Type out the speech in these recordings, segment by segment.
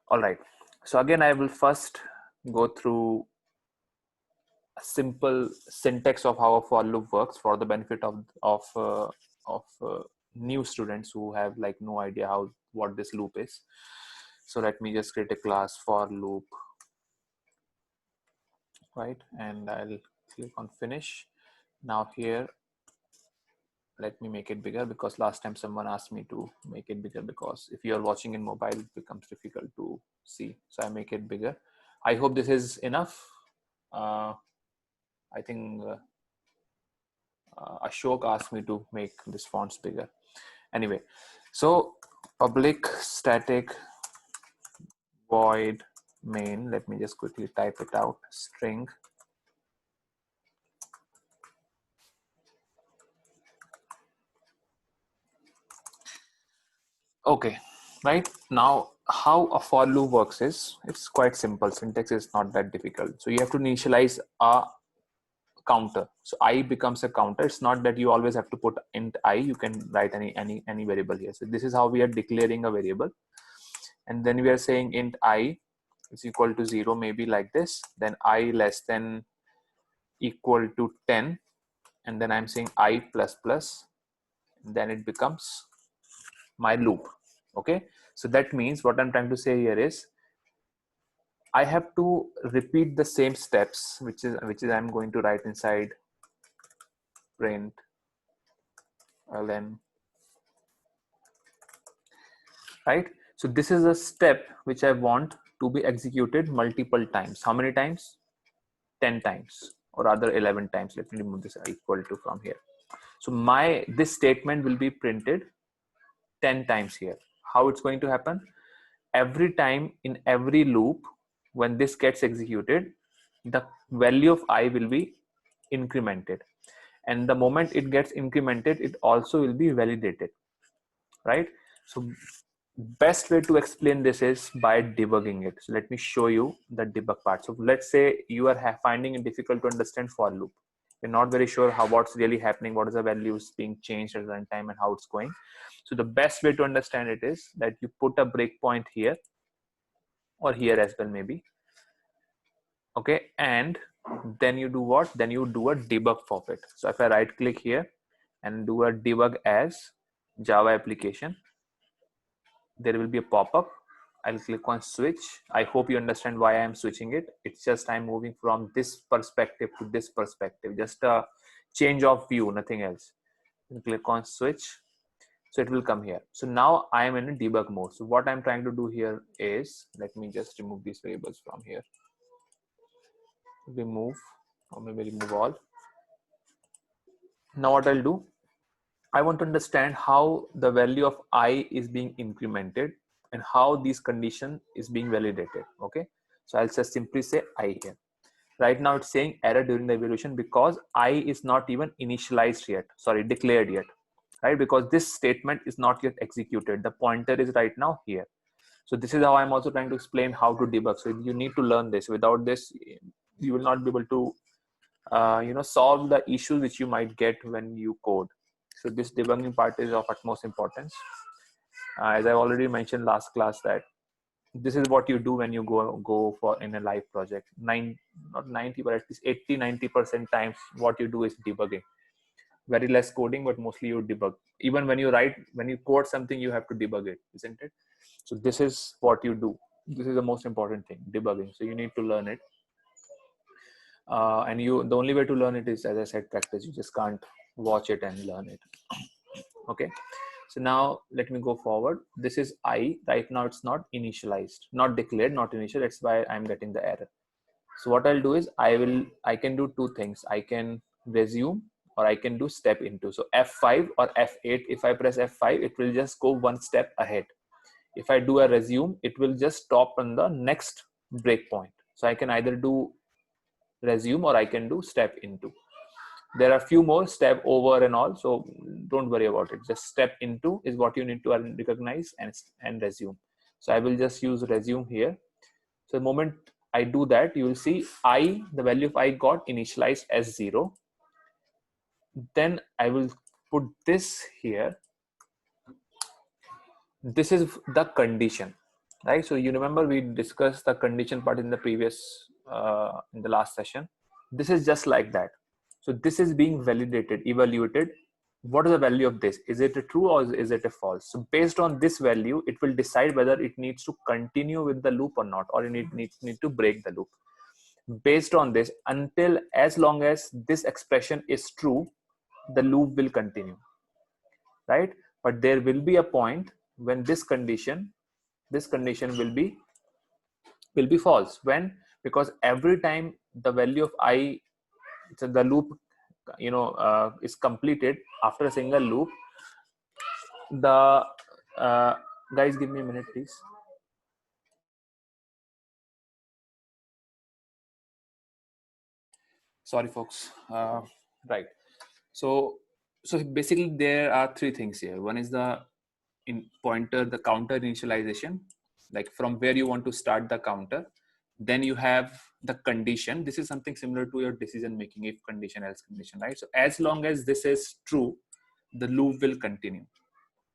All right. So again, I will first go through a simple syntax of how a for loop works for the benefit of new students who have like no idea what this loop is. So let me just create a class for loop, right? And I'll click on finish. Now here, let me make it bigger because last time someone asked me to make it bigger because if you are watching in mobile, it becomes difficult to see. So I make it bigger. I hope this is enough. I think Ashok asked me to make this fonts bigger. Anyway, so public static void main, let me just quickly type it out, string. Okay, right now how a for loop works is it's quite simple. Syntax is not that difficult. So you have to initialize a counter. So I becomes a counter. It's not that you always have to put int I. You can write any variable here. So this is how we are declaring a variable, and then we are saying int I is equal to 0, maybe like this. Then I less than equal to 10, and then I'm saying I plus plus. Then it becomes my loop. Okay, so that means what I'm trying to say here is I have to repeat the same steps, which is I'm going to write inside print ln, right? So this is a step which I want to be executed multiple times. How many times? 10 times, or rather 11 times. Let me remove this equal to from here. So this statement will be printed 10 times here. How it's going to happen? Every time in every loop, when this gets executed, the value of I will be incremented. And the moment it gets incremented, it also will be validated, right? So best way to explain this is by debugging it. So let me show you the debug part. So let's say you are finding it difficult to understand for loop. You're not very sure what's really happening, what is the values being changed at runtime and how it's going. So the best way to understand it is that you put a breakpoint here or here as well, maybe. Okay, and then you do what? Then you do a debug for it. So if I right click here and do a debug as Java application, there will be a pop-up. I'll click on switch. I hope you understand why I'm switching it. It's just I'm moving from this perspective to this perspective, just a change of view, nothing else. And click on switch. So it will come here. So now I am in a debug mode. So what I'm trying to do here is, let me just remove these variables from here. Remove, or maybe remove all. Now what I'll do, I want to understand how the value of I is being incremented and how this condition is being validated. Okay, so I'll just simply say I here. Right now it's saying error during the evaluation because I is not even initialized yet, sorry, declared yet, right? Because this statement is not yet executed. The pointer is right now here. So this is how I'm also trying to explain how to debug. So you need to learn this. Without this, you will not be able to solve the issues which you might get when you code. So this debugging part is of utmost importance. As I already mentioned last class, that this is what you do when you go for in a live project. Not 90, but at least 80-90% times what you do is debugging. Very less coding, but mostly you debug. Even when you code something, you have to debug it, isn't it? So this is what you do. This is the most important thing, debugging. So you need to learn it. And the only way to learn it is, as I said, practice. You just can't watch it and learn it. Okay, so now let me go forward. This is I. Right now it's not initialized, not declared, not initial. That's why I'm getting the error. So what I'll do is I can do two things. I can resume or I can do step into. So F5 or F8, if I press F5, it will just go one step ahead. If I do a resume, it will just stop on the next breakpoint. So I can either do resume or I can do step into. There are a few more, step over and all, so don't worry about it. Just step into is what you need to recognize, and resume. So I will just use resume here. So the moment I do that, you will see the value of I got initialized as 0. Then I will put this here. This is the condition. right? So you remember we discussed the condition part in the previous in the last session. This is just like that. So this is being validated, evaluated. What is the value of this? Is it a true or is it a false? So based on this value, it will decide whether it needs to continue with the loop or not, or it need to break the loop. Based on this, until as long as this expression is true, the loop will continue, right? But there will be a point when this condition will be false. When? Because every time the value of I, so the loop is completed after a single loop, the guys, give me a minute please. Sorry folks. Right, so basically there are three things here. One is the pointer, the counter initialization, like from where you want to start the counter. Then you have the condition. This is something similar to your decision making, if condition, else condition, right? So as long as this is true, the loop will continue.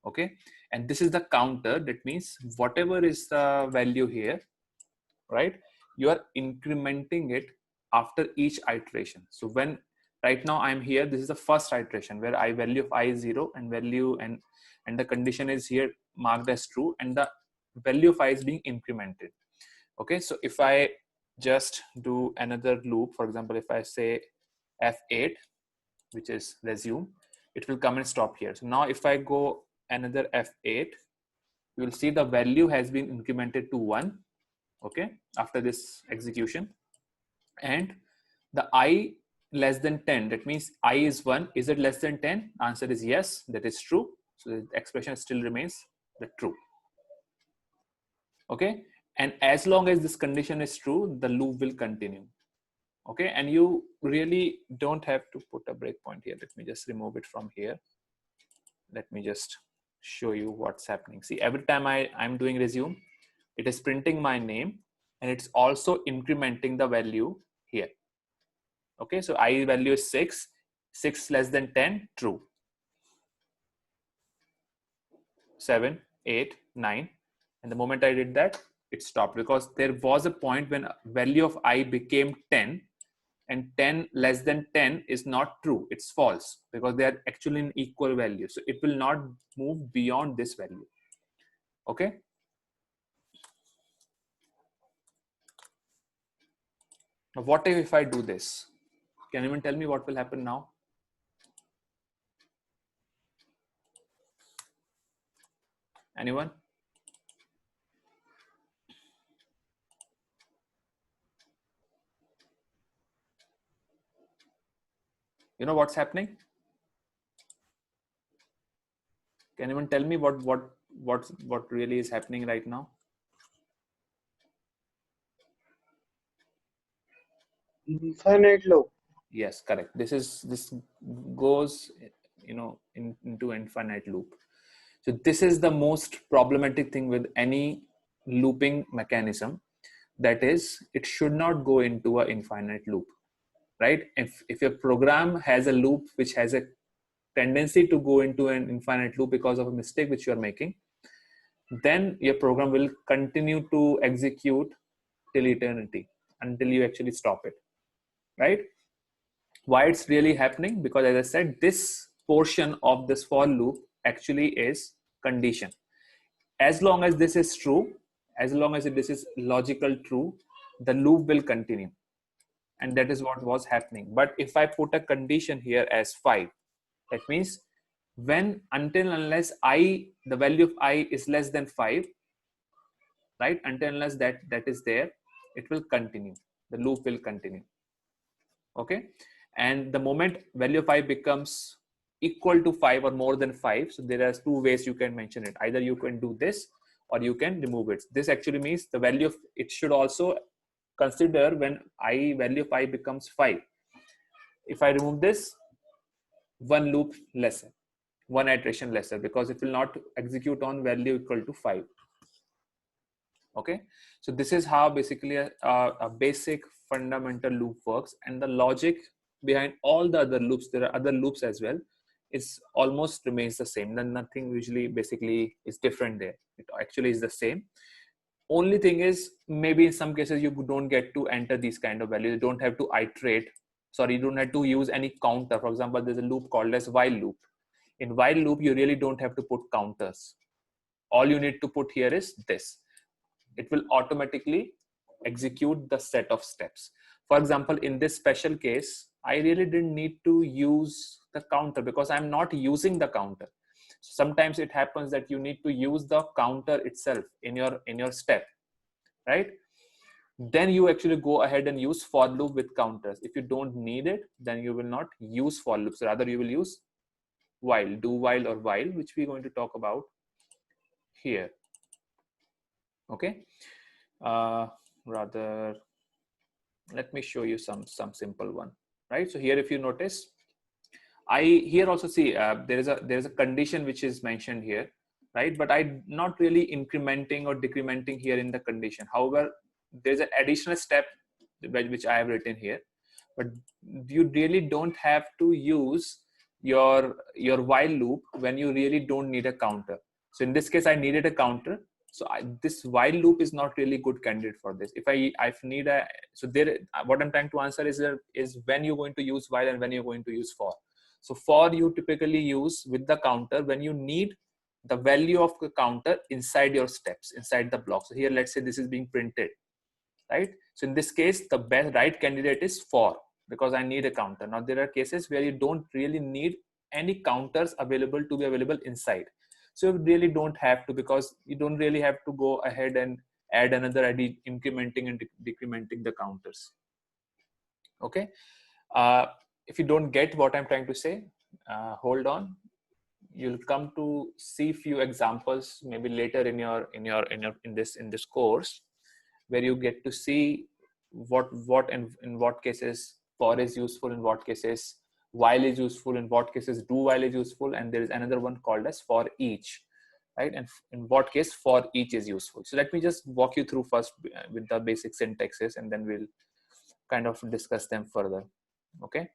Okay, and this is the counter. That means whatever is the value here, right, you are incrementing it after each iteration. So when right now I'm here, this is the first iteration where I value of I is 0 and value and the condition is here marked as true, and the value of I is being incremented. Okay, so if I just do another loop, for example, if I say F8, which is resume, it will come and stop here. So now if I go another F8, you will see the value has been incremented to 1, okay, after this execution. And the I less than 10, that means I is 1. Is it less than 10? Answer is yes, that is true. So the expression still remains the true. Okay, and as long as this condition is true, the loop will continue. Okay, and you really don't have to put a breakpoint here. Let me just remove it from here. Let me just show you what's happening. See, every time I'm doing resume, it is printing my name and it's also incrementing the value here. Okay, so I value is 6, 6 less than 10, true. 7, 8, 9. And the moment I did that, it stopped, because there was a point when value of I became 10, and 10 less than 10 is not true, it's false, because they are actually in equal value. So it will not move beyond this value. Okay. Now what if I do this? Can anyone tell me what will happen now? Anyone? You know what's happening? Can anyone tell me what really is happening right now? Infinite loop. Yes, correct. This goes, into infinite loop. So this is the most problematic thing with any looping mechanism. That is, it should not go into an infinite loop, right? If your program has a loop which has a tendency to go into an infinite loop because of a mistake which you are making, then your program will continue to execute till eternity, until you actually stop it, right? Why it's really happening? Because as I said, this portion of this for loop actually is condition. As long as this is true, as long as this is logical true, the loop will continue, and that is what was happening. But if I put a condition here as 5, that means when, until unless I, the value of I is less than 5, right, until unless that is there, it will continue, the loop will continue. Okay, and the moment value of I becomes equal to 5 or more than 5, so there are two ways you can mention it. Either you can do this or you can remove it. This actually means the value of it should also consider when I value of I becomes 5. If I remove this, one loop lesser, one iteration lesser, because it will not execute on value equal to 5. Okay, so this is how basically a basic fundamental loop works, and the logic behind all the other loops, there are other loops as well, is almost remains the same. Then nothing usually basically is different there. It actually is the same. Only thing is, maybe in some cases you don't get to enter these kind of values. You don't have to iterate. Sorry, you don't have to use any counter. For example, there's a loop called as while loop. In while loop, you really don't have to put counters. All you need to put here is this. It will automatically execute the set of steps. For example, in this special case, I really didn't need to use the counter because I'm not using the counter. Sometimes it happens that you need to use the counter itself in your step, right? Then you actually go ahead and use for loop with counters. If you don't need it, then you will not use for loops. Rather, you will use while, do while or while, which we're going to talk about here. Okay. Rather, let me show you some simple one, right? So here, if you notice, I here also see there is a condition which is mentioned here, right? But I'm not really incrementing or decrementing here in the condition. However, there's an additional step which I have written here, but you really don't have to use your while loop when you really don't need a counter. So in this case, I needed a counter. So this while loop is not really good candidate for this. If I need a, so there, what I'm trying to answer is when you're going to use while and when you're going to use for. So for you typically use with the counter when you need the value of the counter inside your steps, inside the block. So here, let's say this is being printed, right? So in this case, the best right candidate is for, because I need a counter. Now there are cases where you don't really need any counters available to be available inside. So you really don't have to, because you don't really have to go ahead and add another incrementing and decrementing the counters. Okay. If you don't get what I'm trying to say, hold on. You'll come to see few examples maybe later in this course, where you get to see what and in what cases for is useful, in what cases while is useful, in what cases do while is useful, and there is another one called as for each, right? And in what case for each is useful. So let me just walk you through first with the basic syntaxes, and then we'll kind of discuss them further. Okay.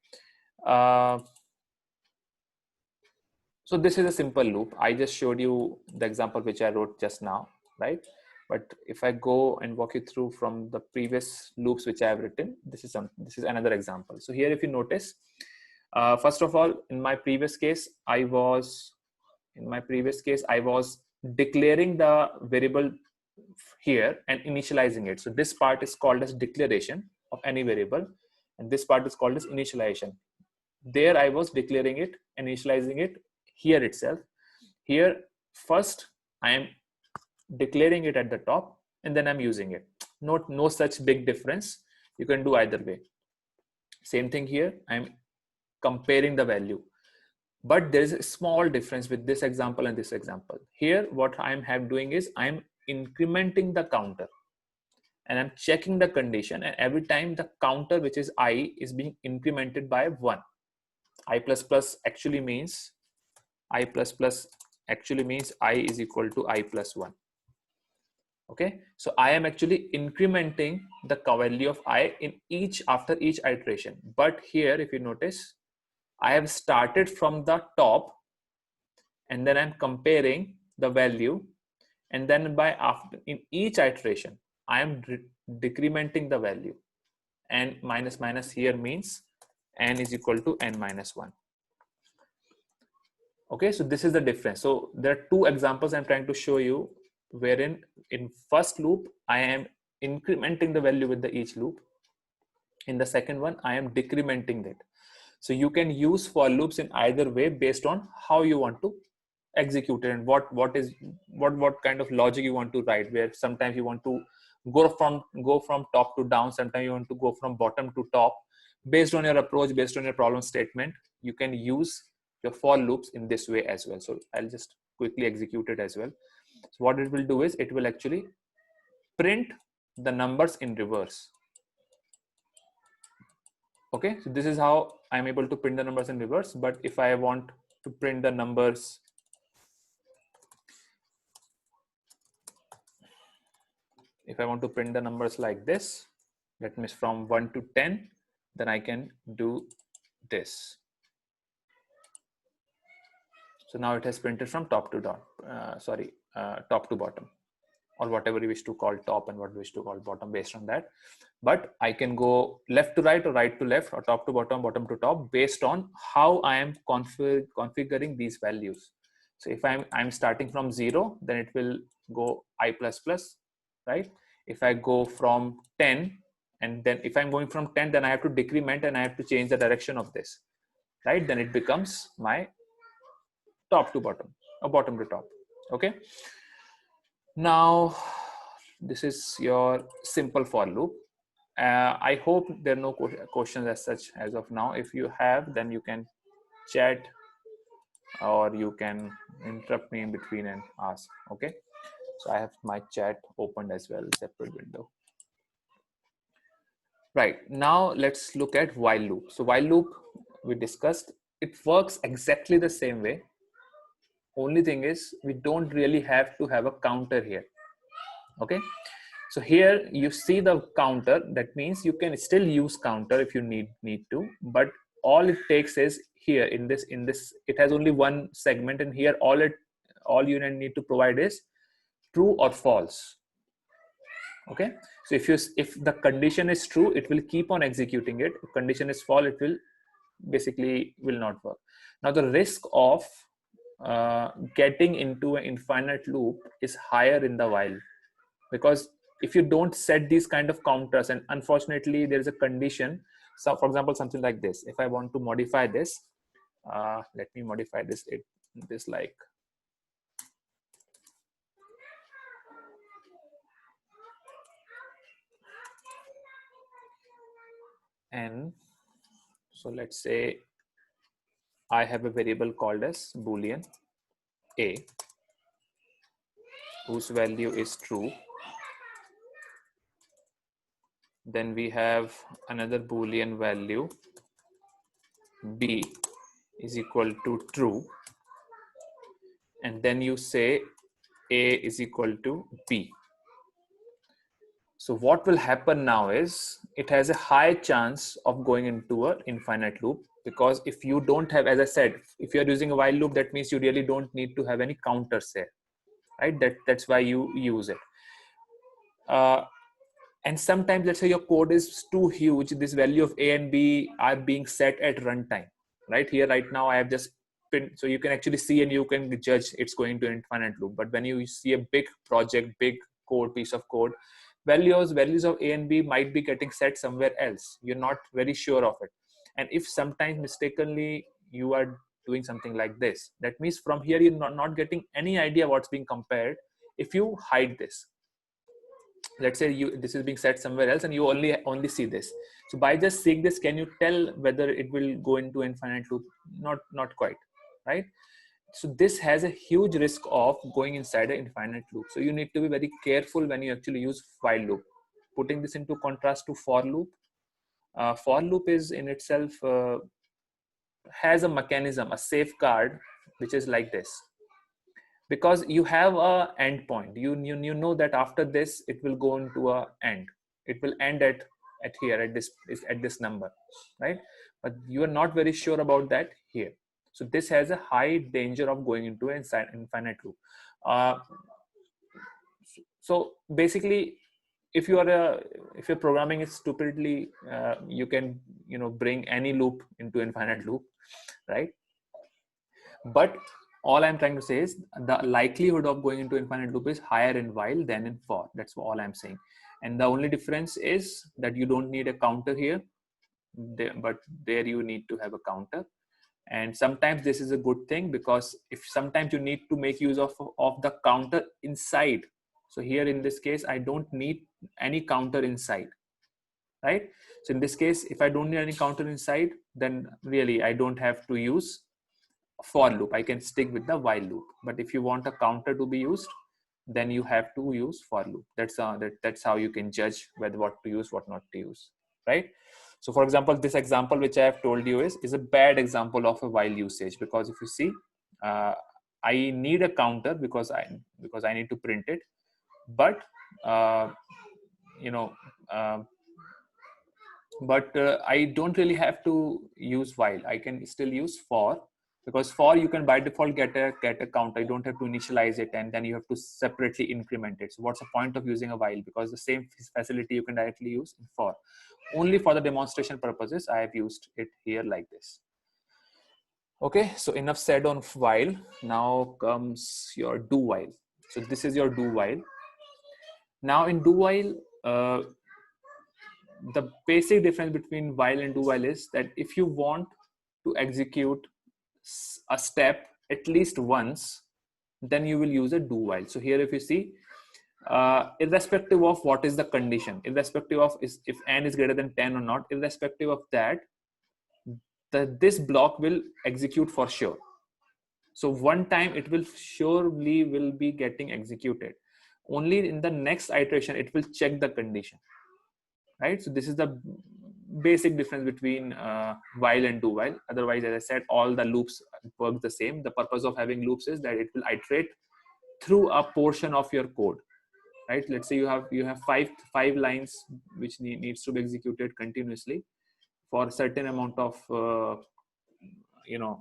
So this is a simple loop. I just showed you the example which I wrote just now, right? But if I go and walk you through from the previous loops which I have written, this is another example. So here, if you notice, first of all, in my previous case, I was declaring the variable here and initializing it. So this part is called as declaration of any variable, and this part is called as initialization. There I was declaring it, initializing it here itself. Here, first I am declaring it at the top, and then I'm using it. No such big difference. You can do either way. Same thing here. I'm comparing the value, but there is a small difference with this example and this example. Here, what I'm doing is I'm incrementing the counter, and I'm checking the condition, and every time the counter, which is I, is being incremented by 1. I plus plus actually means I is equal to I plus 1. Okay, so I am actually incrementing the value of I after each iteration. But here, if you notice, I have started from the top, and then I'm comparing the value, and then in each iteration, I am decrementing the value. And minus minus here means n is equal to n minus 1. Okay, so this is the difference. So there are two examples I'm trying to show you, wherein in first loop I am incrementing the value with each loop. In the second one, I am decrementing it. So you can use for loops in either way based on how you want to execute it, and what kind of logic you want to write. Where sometimes you want to go from top to down, sometimes you want to go from bottom to top. Based on your approach, based on your problem statement, you can use your for loops in this way as well. So I'll just quickly execute it as well. So what it will do is it will actually print the numbers in reverse. Okay, so this is how I'm able to print the numbers in reverse. But if I want to print the numbers, like this, that means from 1 to 10, then I can do this. So now it has printed from top to top to bottom. or whatever you wish to call top and what you wish to call bottom based on that. But I can go left to right or right to left or top to bottom, bottom to top based on how I am configuring these values. So if I'm starting from 0, then it will go I plus plus, right? If I go from 10, and then if I'm going from 10, then I have to decrement and I have to change the direction of this, right? Then it becomes my top to bottom or bottom to top. Okay. Now, this is your simple for loop. I hope there are no questions as such as of now. If you have, then you can chat or you can interrupt me in between and ask. Okay. So I have my chat opened as well, separate window. Right. Now let's look at while loop. So while loop we discussed, it works exactly the same way. Only thing is we don't really have to have a counter here. Okay. So here you see the counter. That means you can still use counter if you need to, but all it takes is here in this it has only one segment, and here all you need to provide is true or false. Okay. So if the condition is true, it will keep on executing it. If condition is false, it will basically will not work. Now the risk of getting into an infinite loop is higher in the while, because if you don't set these kind of counters, and unfortunately there is a condition. So for example, something like this, if I want to modify this, let me modify this like n. So let's say I have a variable called as boolean a whose value is true. Then we have another boolean value b is equal to true, and then you say a is equal to b. So what will happen now is it has a high chance of going into an infinite loop, because if you don't have, as I said, if you're using a while loop, that means you really don't need to have any counters there, right? That's why you use it. And sometimes, let's say your code is too huge, this value of a and b are being set at runtime, right? Here right now I have just pinned, so you can actually see and you can judge it's going to an infinite loop. But when you see a big project, big code, piece of code, values of a and b might be getting set somewhere else. You're not very sure of it. And if sometimes mistakenly you are doing something like this, that means from here you're not getting any idea what's being compared. If you hide this, let's say this is being set somewhere else and you only see this, so by just seeing this, can you tell whether it will go into infinite loop? Not quite, right? So this has a huge risk of going inside an infinite loop. So you need to be very careful when you actually use while loop. Putting this into contrast to for loop, for loop is in itself has a mechanism, a safeguard, which is like this. Because you have a endpoint, you know that after this it will go into a end, it will end at here at this number, right? But you are not very sure about that here. So this has a high danger of going into an infinite loop. So basically, if you're programming it stupidly, you can bring any loop into infinite loop, right? But all I'm trying to say is the likelihood of going into infinite loop is higher in while than in for. That's all I'm saying. And the only difference is that you don't need a counter here, but there you need to have a counter. And sometimes this is a good thing, because if sometimes you need to make use of the counter inside. So here in this case, I don't need any counter inside, right? So in this case, if I don't need any counter inside, then really I don't have to use for loop. I can stick with the while loop. But if you want a counter to be used, then you have to use for loop. That's how you can judge whether what to use, what not to use, right? So for example, this example which I have told you is a bad example of a while usage, because if you see, I need a counter because I need to print it, but I don't really have to use while. I can still use for, because for you can by default get a counter. You don't have to initialize it and then you have to separately increment it. So what's the point of using a while? Because the same facility you can directly use in for. Only for the demonstration purposes I have used it here like this. Okay, so enough said on while. Now comes your do while. So this is your do while. Now in do while, the basic difference between while and do while is that if you want to execute a step at least once, then you will use a do while. So here if you see, irrespective of what is the condition, irrespective of if n is greater than 10 or not, irrespective of that, this block will execute for sure. So one time it will surely will be getting executed. Only in the next iteration it will check the condition, right? So this is the basic difference between while and do while. Otherwise, as I said, all the loops work the same. The purpose of having loops is that it will iterate through a portion of your code, right? Let's say you have five lines which needs to be executed continuously for a certain amount of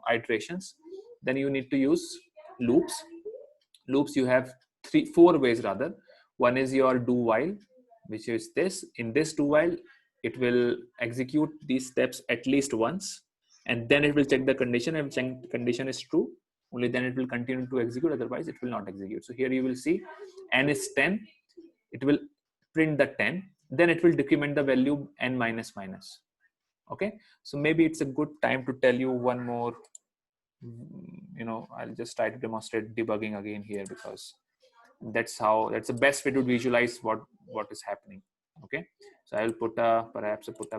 iterations. Then you need to use loops. You have four ways rather. One is your do while, which is this. In this do while, it will execute these steps at least once, and then it will check the condition. If the condition is true, only then it will continue to execute. Otherwise, it will not execute. So here you will see n is 10. It will print the 10. Then it will decrement the value n minus minus. Okay. So maybe it's a good time to tell you one more. I'll just try to demonstrate debugging again here, because that's the best way to visualize what is happening. Okay, so I'll put a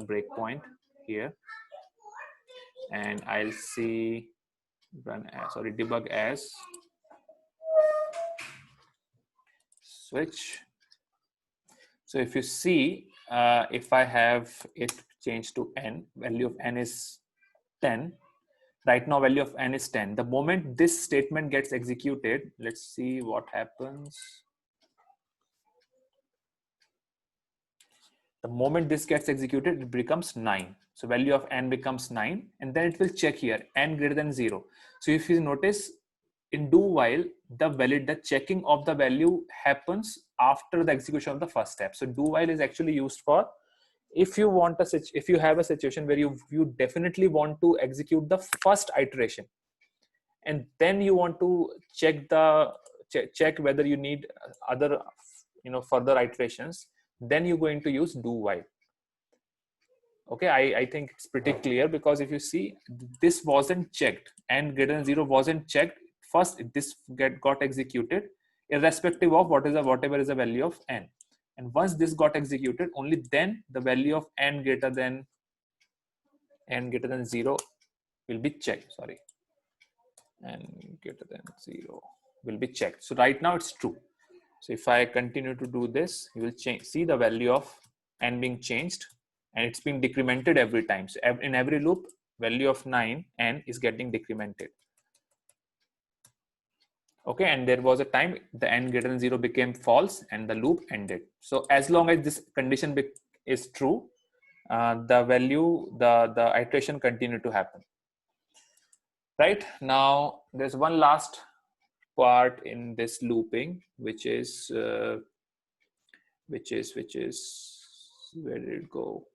breakpoint here, and I'll see debug as switch. So if you see, if I have it changed to n, value of n is 10. Right now, value of n is 10. The moment this statement gets executed, let's see what happens. The moment this gets executed, it becomes 9. So value of n becomes 9, and then it will check here, n greater than 0. So if you notice, in do while, the checking of the value happens after the execution of the first step. So do while is actually used for if you have a situation where you definitely want to execute the first iteration, and then you want to check whether you need other further iterations, then you're going to use do while. Okay, I think it's pretty clear, because if you see, this wasn't checked, n greater than 0 wasn't checked. First this got executed irrespective of whatever is the value of n. And once this got executed, only then the value of n greater than 0 will be checked. Sorry, n greater than 0 will be checked. So right now it's true. So if I continue to do this, you will see the value of n being changed, and it's being decremented every time. So in every loop, value of 9 n is getting decremented. Okay, and there was a time the n greater than 0 became false and the loop ended. So as long as this condition is true, the iteration continued to happen. Right now, there's one last part in this looping, which is where did it go?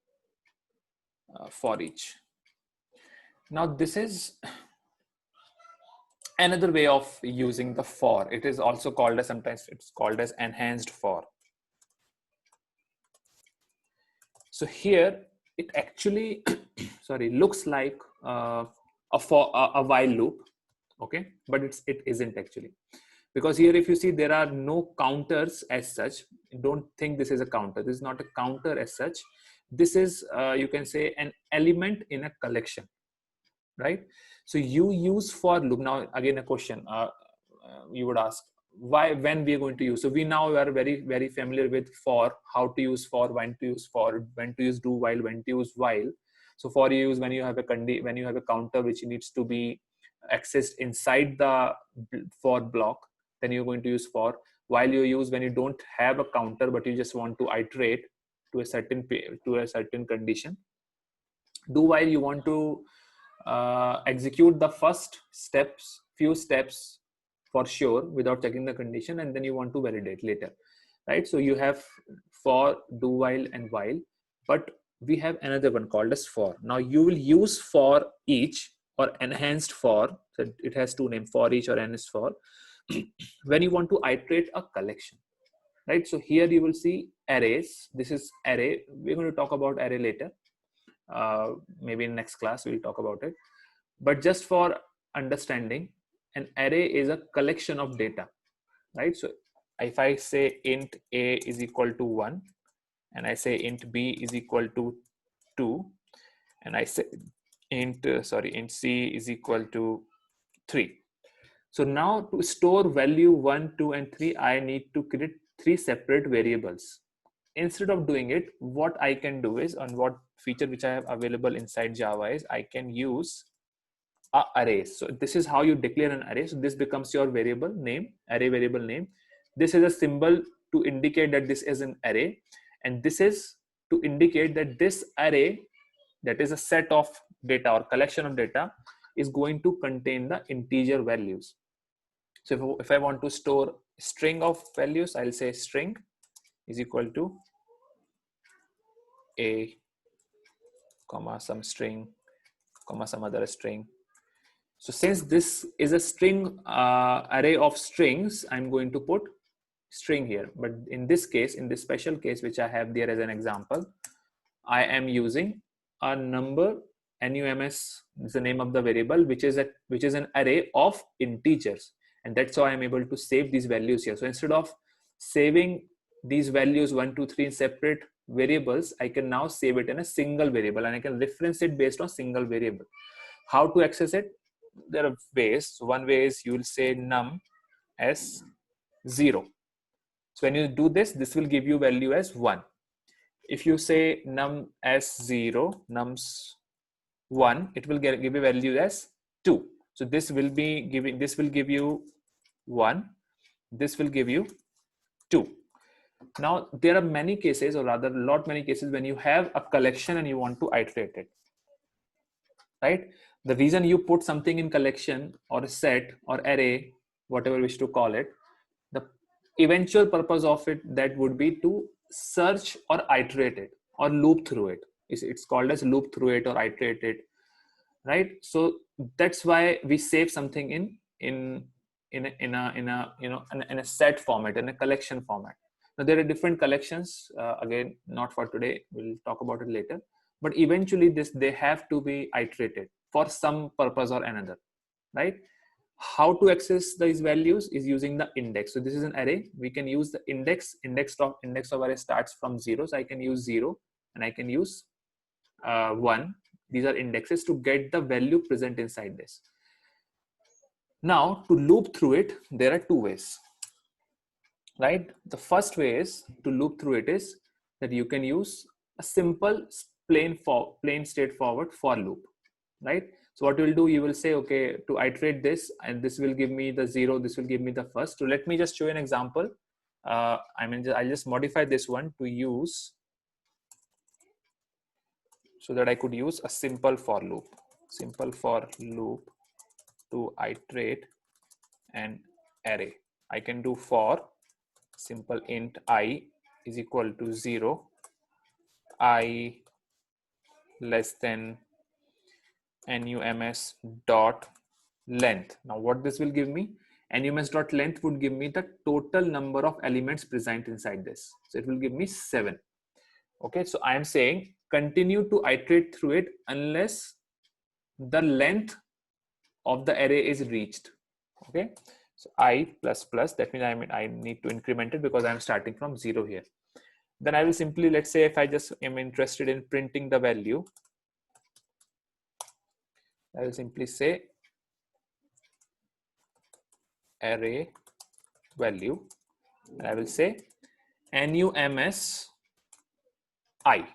For each. Now this is another way of using the for. It is also called as, sometimes it's called as enhanced for. So here it actually looks like a while loop, okay, but it isn't actually, because here if you see, there are no counters as such. Don't think this is a counter. This is not a counter as such. This is you can say an element in a collection, right? So you use for loop. Now again a question you would ask, when we are going to use. So we now are very, very familiar with for, how to use for, when to use for, when to use do while, when to use while. So for you use when you have a counter which needs to be accessed inside the for block, then you're going to use for. While you use when you don't have a counter but you just want to iterate to a certain condition. Do while you want to execute the first few steps for sure without checking the condition, and then you want to validate later, right? So you have for, do while, and while, but we have another one called as for. Now you will use for each or enhanced for, so it has two names, for each or enhanced for, when you want to iterate a collection, right? So here you will see arrays. This is array. We're going to talk about array later. Maybe in next class we'll talk about it. But just for understanding, an array is a collection of data, right? So if I say int a is equal to 1, and I say int b is equal to 2, and I say int c is equal to 3. So now to store value 1, 2, and 3, I need to create 3 separate variables. Instead of doing it, what I can do is, on what feature which I have available inside Java is, I can use a array. So this is how you declare an array. So this becomes your variable name, array variable name. This is a symbol to indicate that this is an array, and this is to indicate that this array, that is a set of data or collection of data, is going to contain the integer values. So if I want to store string of values, I'll say string is equal to a comma some string comma some other string. So since this is a string array of strings, I'm going to put string here. But in this case, in this special case which I have there as an example, I am using a number. NUMS is the name of the variable, which is an array of integers, and that's how I'm able to save these values here. So instead of saving these values 1, 2, 3 in separate variables, I can now save it in a single variable, and I can reference it based on single variable. How to access it? There are ways. So one way is you will say num as 0. So when you do this, this will give you value as 1. If you say num as 0, nums 1, it will give you value as 2. So this will give you 1. This will give you 2. Now there are many cases, or rather many cases, when you have a collection and you want to iterate it, right? The reason you put something in collection or a set or array, whatever you wish to call it, the eventual purpose of it, that would be to search or iterate it or loop through it. It's called as loop through it or iterate it, right? So that's why we save something in a set format, in a collection format. Now there are different collections. Again, not for today. We'll talk about it later. But eventually, they have to be iterated for some purpose or another, right? How to access these values is using the index. So this is an array. We can use the index. Index of array starts from 0. So I can use 0, and I can use 1. These are indexes to get the value present inside this. Now to loop through it, there are 2 ways, right? The first way is to loop through it is that you can use a simple plain straightforward for loop, right? So what you will do, you will say, okay, to iterate this, and this will give me the 0, this will give me the first. So let me just show you an example. I'll just modify this one to use, so that I could use a simple for loop to iterate an array. I can do for simple int I is equal to 0, I less than nums dot length. Now what this will give me, nums dot length would give me the total number of elements present inside this. So it will give me 7. Okay, so I am saying continue to iterate through it unless the length of the array is reached. Okay, so I plus plus, that means I need to increment it because I'm starting from 0 here. Then I will simply, let's say if I just am interested in printing the value, I will simply say array value, and I will say nums I.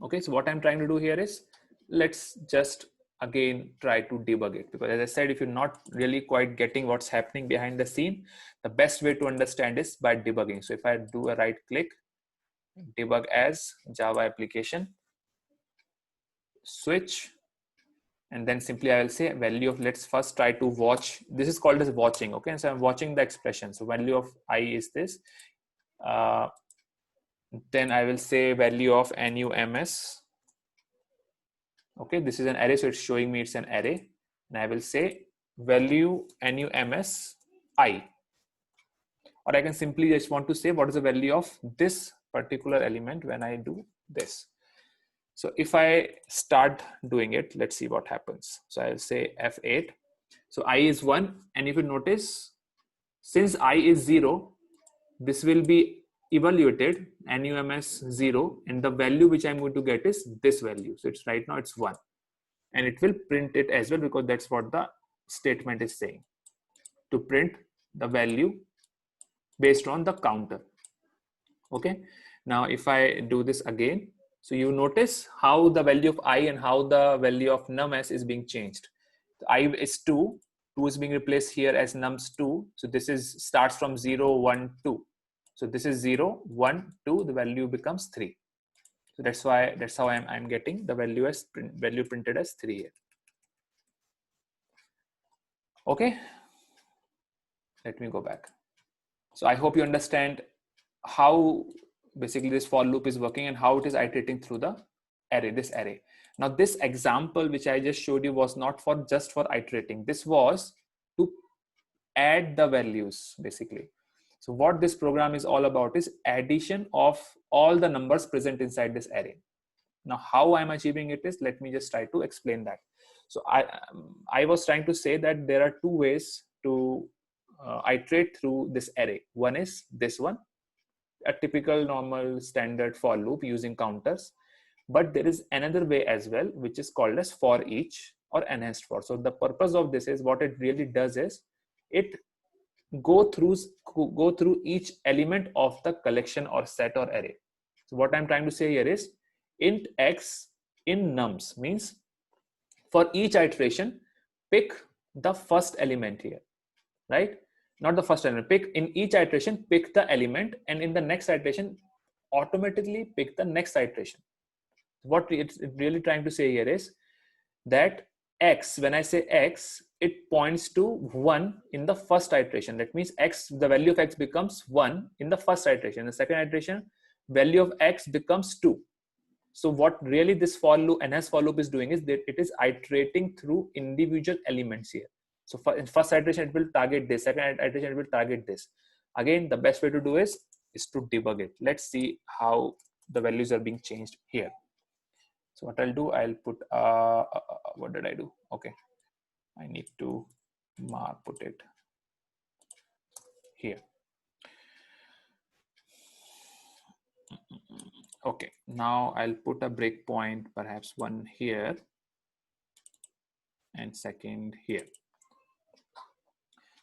Okay, so what I'm trying to do here is, let's just again try to debug it, because as I said, if you're not really quite getting what's happening behind the scene, the best way to understand is by debugging. So if I do a right click, debug as Java application, switch, and then simply I will say value of, let's first try to watch, this is called as watching. Okay, so I'm watching the expression. So value of I is this, then I will say value of NUMS. Okay, this is an array, so it's showing me it's an array, and I will say value NUMS I, or I can simply just want to say what is the value of this particular element when I do this. So if I start doing it, let's see what happens. So I'll say F8. So I is 1, and if you notice, since I is 0, this will be evaluated NUMS 0, and the value which I'm going to get is this value. So it's right now it's 1, and it will print it as well, because that's what the statement is saying, to print the value based on the counter. Okay, now if I do this again, so you notice how the value of I and how the value of nums is being changed. I is 2 is being replaced here as nums 2. So this is starts from 0, 1, 2. So this is 0, 1, 2, the value becomes 3. So that's how I'm getting the value as value printed as 3 here. Okay, let me go back. So I hope you understand how basically this for loop is working and how it is iterating through the array, this array. Now this example which I just showed you was not for just for iterating. This was to add the values basically. So what this program is all about is addition of all the numbers present inside this array. Now how I'm achieving it is, let me just try to explain that. So I was trying to say that there are two ways to iterate through this array. One is this one, a typical normal standard for loop using counters, but there is another way as well, which is called as for each or enhanced for. So the purpose of this is, what it really does is it go through each element of the collection or set or array. So what I'm trying to say here is, int x in nums means for each iteration pick the first element here, right? Not the first element, pick in each iteration, pick the element, and in the next iteration automatically pick the next iteration. What it's really trying to say here is that x, when I say x, it points to 1 in the first iteration. That means x, the value of x becomes 1 in the first iteration. In the second iteration, value of x becomes 2. So what really this for loop, enhanced for loop is doing is that it is iterating through individual elements here. So in first iteration, it will target this. Second iteration, it will target this. Again, the best way to do is to debug it. Let's see how the values are being changed here. So what I'll do, I'll put, what did I do? Okay, I need to put it here. Okay, now I'll put a breakpoint, perhaps one here and second here.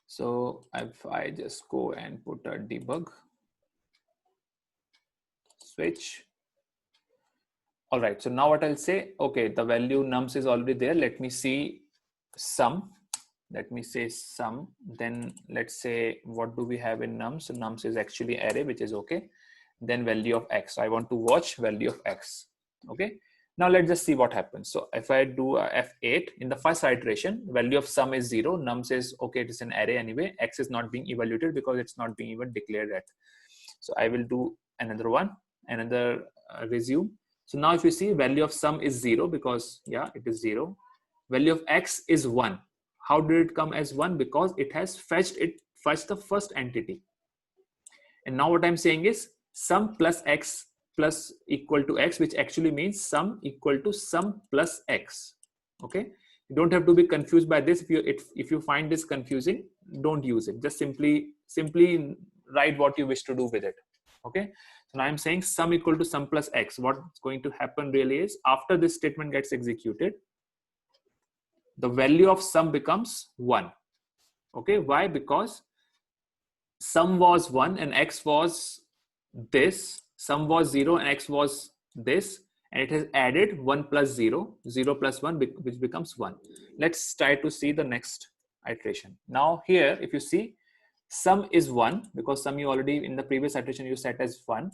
So if I just go and put a debug switch. All right, so now what I'll say, okay, the value nums is already there. Let me see sum. Let me say sum. Then let's say, what do we have in nums? So nums is actually array, which is okay. Then value of x. So I want to watch value of x. Okay. Now let's just see what happens. So if I do F8 in the first iteration, value of sum is 0. Nums is okay. It is an array anyway. X is not being evaluated because it's not being even declared yet. So I will do another one, another resume. So now if you see, value of sum is 0 because yeah, it is 0. Value of x is 1. How did it come as 1? Because it has fetched the first entity. And now what I'm saying is sum plus x plus equal to x, which actually means sum equal to sum plus x. Okay, you don't have to be confused by this. If you find this confusing, don't use it. Just simply write what you wish to do with it. Okay, so now I'm saying sum equal to sum plus x. What's going to happen really is, after this statement gets executed, the value of sum becomes 1. Okay, why? Because sum was 1 and x was this, sum was 0 and x was this, and it has added 1 plus 0, 0 plus 1, which becomes 1. Let's try to see the next iteration. Now here, if you see, sum is 1 because sum you already in the previous iteration you set as 1,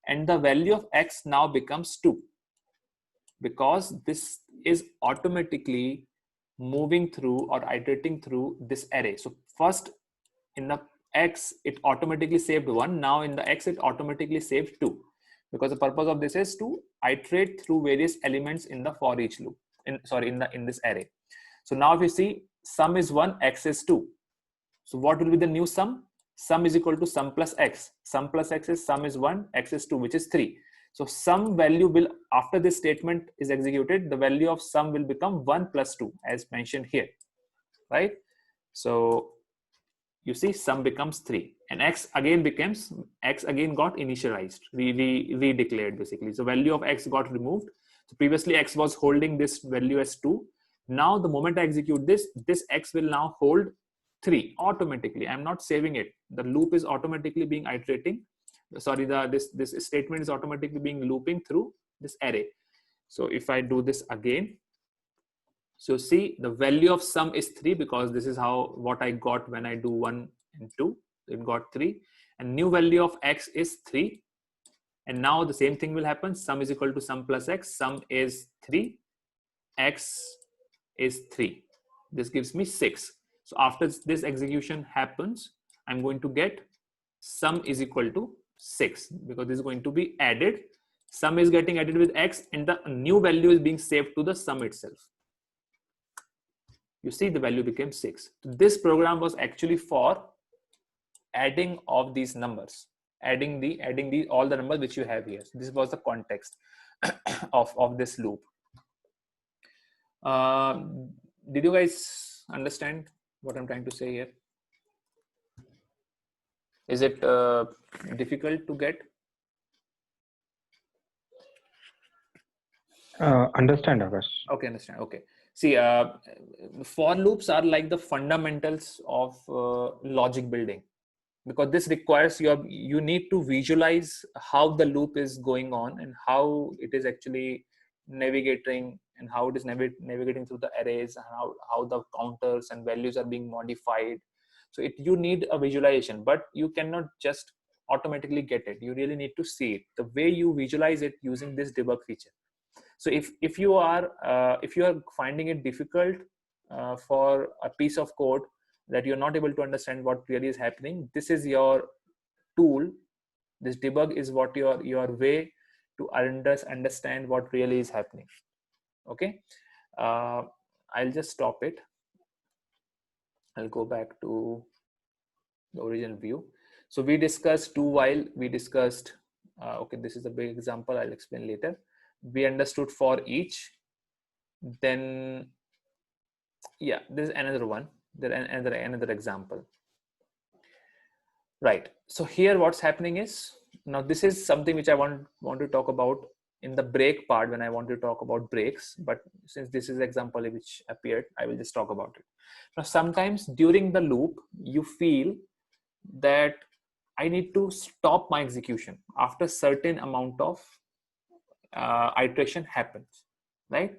and the value of x now becomes 2 because this is automatically moving through or iterating through this array. So first in the X, it automatically saved 1. Now in the X, it automatically saved 2. Because the purpose of this is to iterate through various elements in the for each loop. In this array. So now if you see, sum is 1, X is 2. So what will be the new sum? Sum is equal to sum plus X. Sum plus X is sum is 1, X is 2, which is 3. So sum value will, after this statement is executed, the value of sum will become 1 plus 2 as mentioned here, right? So you see sum becomes 3 and X again got initialized, redeclared basically. So value of X got removed. So previously X was holding this value as 2. Now the moment I execute this X will now hold 3 automatically. I'm not saving it. The loop is automatically being iterating. Sorry, this statement is automatically being looping through this array. So if I do this again, so see the value of sum is 3 because this is what I got when I do 1 and 2. It got 3 and new value of X is 3. And now the same thing will happen. Sum is equal to sum plus X. Sum is 3. X is 3. This gives me 6. So after this execution happens, I'm going to get sum is equal to 6 because this is going to be added. Sum is getting added with X and the new value is being saved to the sum itself. You see the value became 6. This program was actually for adding of these numbers, adding all the numbers which you have here. So this was the context of this loop. Did you guys understand what I'm trying to say here? Is it difficult to get? Understand, Akash. Okay, understand. Okay. See, for loops are like the fundamentals of logic building, because this requires you need to visualize how the loop is going on and how it is actually navigating and how it is navigating through the arrays and how the counters and values are being modified. So you need a visualization, but you cannot just automatically get it. You really need to see it. The way you visualize it using this debug feature. So if you are finding it difficult for a piece of code that you're not able to understand what really is happening, this is your tool. This debug is what your way to understand what really is happening. Okay, I'll just stop it. I'll go back to the original view. So we discussed do while. We discussed okay, this is a big example. I'll explain later. We understood for each. Then yeah, there's another one. There's another example. Right. So here what's happening is, now this is something which I want to talk about in the break part when I want to talk about breaks. But since this is example which appeared, I will just talk about it. Now sometimes during the loop, you feel that I need to stop my execution after certain amount of iteration happens, right?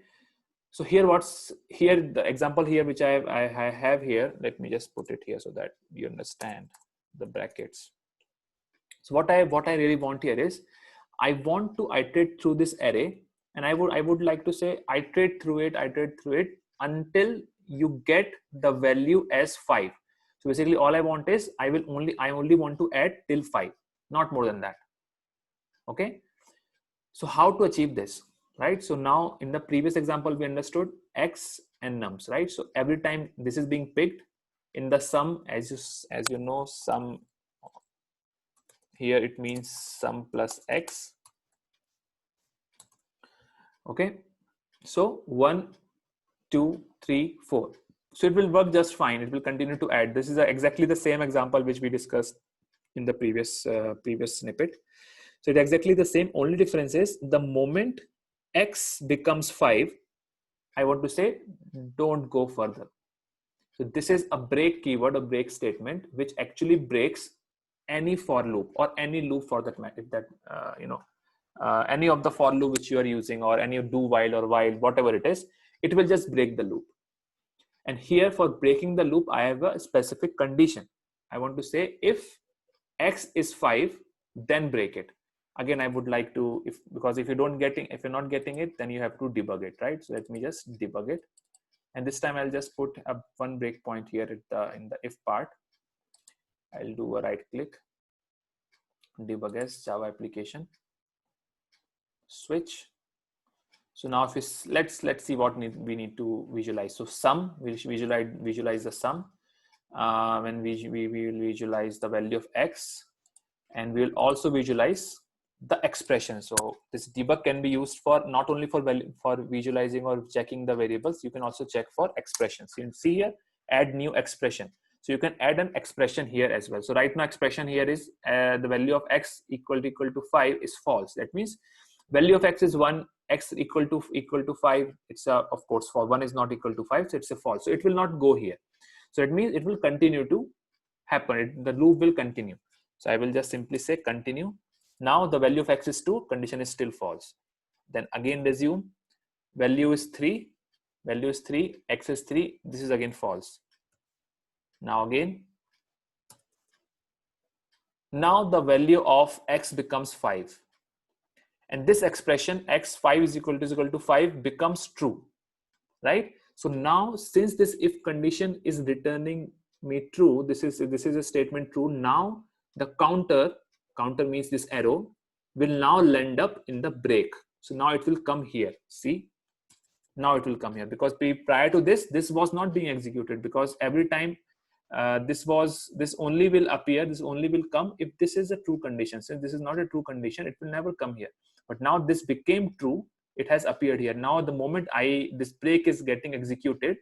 So here the example here which I have here, let me just put it here so that you understand the brackets. So what I really want here is, I want to iterate through this array, and I would like to say iterate through it until you get the value as 5. So basically all I want is I only want to add till 5, not more than that. Okay, so how to achieve this, right? So now in the previous example we understood X and nums, right? So every time this is being picked in the sum, as you know, sum here, it means sum plus X. Okay, so 1, 2, 3, 4. So it will work just fine. It will continue to add. This is exactly the same example which we discussed in the previous snippet. So it's exactly the same. Only difference is the moment X becomes 5, I want to say don't go further. So this is a break keyword, a break statement, which actually breaks any for loop or any loop for that matter. That any of the for loop which you are using, or any do while or while, whatever it is, it will just break the loop. And here for breaking the loop, I have a specific condition. I want to say if X is 5, then break it. Again, I would like to, if you're not getting it, then you have to debug it, right? So let me just debug it. And this time I'll just put one breakpoint here in the if part. I'll do a right click, debug as Java application, switch. So now if let's see what we need to visualize. So sum, we'll visualize the sum. When we will visualize the value of x, and we'll also visualize the expression. So this debug can be used for not only for visualizing or checking the variables, you can also check for expressions. You can see here, add new expression. So you can add an expression here as well. So right now expression here is the value of x equal to 5 is false. That means value of x is 1, x equal to 5. It's of course for 1 is not equal to 5, so it's a false. So it will not go here. So it means it will continue to happen. The loop will continue. So I will just simply say continue. Now the value of x is 2, condition is still false. Then again resume, value is 3, x is 3, this is again false. Now again, now the value of x becomes 5. And this expression x5 is equal to 5 becomes true, right? So now since this if condition is returning me true, this is a statement true. Now the counter means this arrow will now land up in the break. So now it will come here. See, now it will come here, because prior to this was not being executed, because every time this only will appear, this only will come if this is a true condition. Since this is not a true condition, it will never come here. But now this became true, it has appeared here. Now the moment this break is getting executed,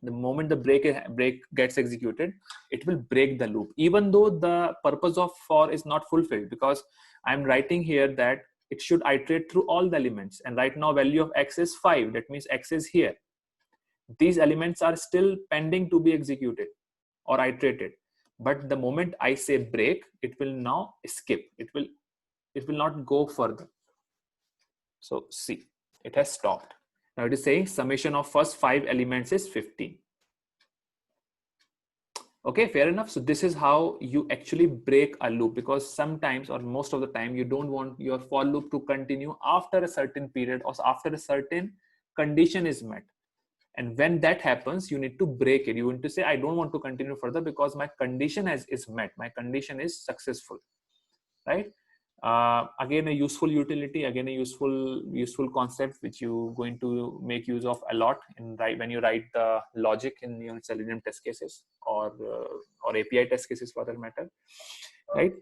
the moment the break gets executed, it will break the loop, even though the purpose of for is not fulfilled, because I'm writing here that it should iterate through all the elements. And right now value of x is 5. That means x is here. These elements are still pending to be executed or iterated. But the moment I say break, it will now skip. It will not go further. So see, it has stopped. Now it is saying summation of first 5 elements is 15. Okay, fair enough. So this is how you actually break a loop, because sometimes or most of the time you don't want your for loop to continue after a certain period or after a certain condition is met. And when that happens, you need to break it. You need to say, I don't want to continue further because my condition is met. My condition is successful, right? Again, a useful utility, again, a useful concept, which you're going to make use of a lot when you write the logic in your Selenium test cases or API test cases for that matter, right?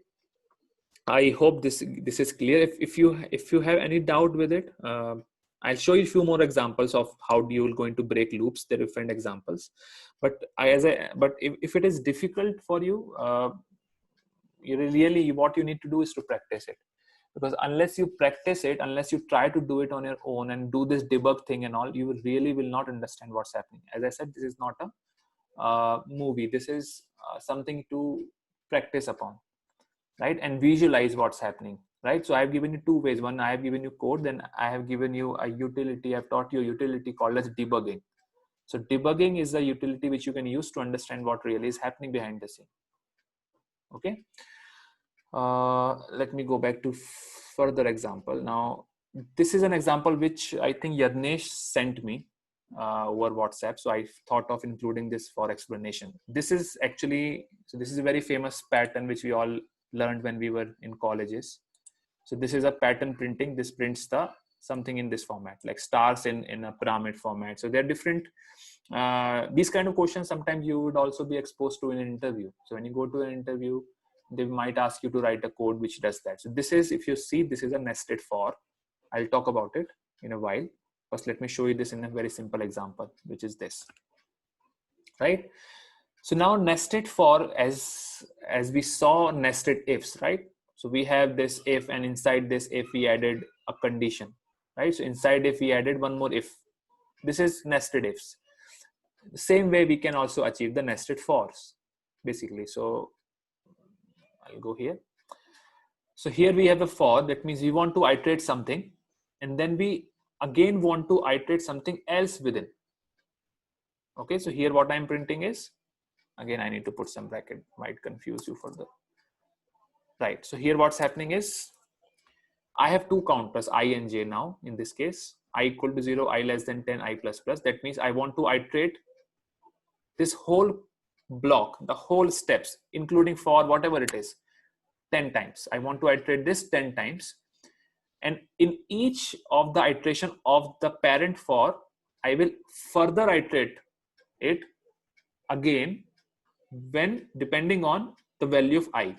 I hope this is clear. If you have any doubt with it, I'll show you a few more examples of how you're going to break loops. There are different examples, but if it is difficult for you, really what you need to do is to practice it, because unless you practice it, unless you try to do it on your own and do this debug thing and all, you really will not understand what's happening. As I said, this is not a movie. This is something to practice upon, right? And visualize what's happening, right? So I've given you 2 ways. One, I have given you code, then I have given you a utility. I've taught you a utility called as debugging. So debugging is a utility which you can use to understand what really is happening behind the scene. Okay, let me go back to further example. Now this is an example which I think Yadnesh sent me over WhatsApp, so I thought of including this for explanation. This is actually, so this is a very famous pattern which we all learned when we were in colleges. So this is a pattern printing. This prints the something in this format, like stars in a pyramid format. So they're different. These kind of questions sometimes you would also be exposed to in an interview. So when you go to an interview, they might ask you to write a code which does that. So this is, if you see, this is a nested for. I'll talk about it in a while. First, let me show you this in a very simple example, which is this, right? So now nested for, as we saw nested ifs, right? So we have this if, and inside this if we added a condition, right? So inside if we added one more if. This is nested ifs. The same way we can also achieve the nested fors, basically. So I'll go here. So here we have a for. That means we want to iterate something, and then we again want to iterate something else within. Okay, so here what I'm printing is, again I need to put some bracket, might confuse you further. Right, so here what's happening is, I have 2 counters, I and j now in this case. I equal to 0, I less than 10, I plus plus. That means I want to iterate this whole block, the whole steps, including for whatever it is, 10 times. I want to iterate this 10 times. And in each of the iteration of the parent for, I will further iterate it again when depending on the value of I.